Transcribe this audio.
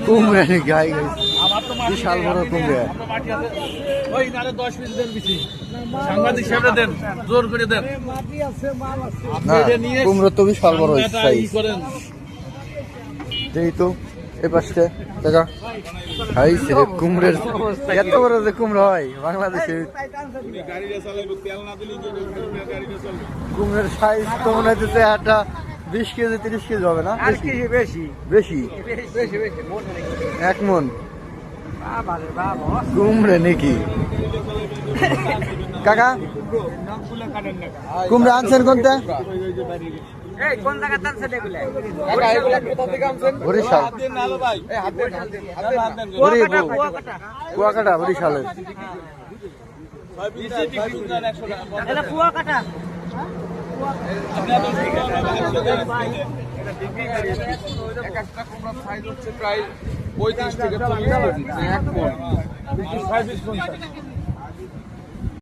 কুমড়া গাই বিশাল বড় কুমড়া। সাংবাদিক সাহেবরা দেন, জোর করে দেন। কুমড়ো তো বিশাল বড় এই তো এ পাশে দেখা খাইছে কুমড়ের এত বড় যে কুমড়ো হয় বাংলাদেশে। কুমড়ের সাইজ তো মনে হচ্ছে একটা 20 কেজি 30 কেজি হবে না? বেশি বেশি 1 মন কুমড়ে নাকি? কাকা কুমড়া আনছেন কোনটা? বরিশাল কুয়াকাটা বরিশালের। প্রায় 35 থেকে 40 কেজি, 1 মণ।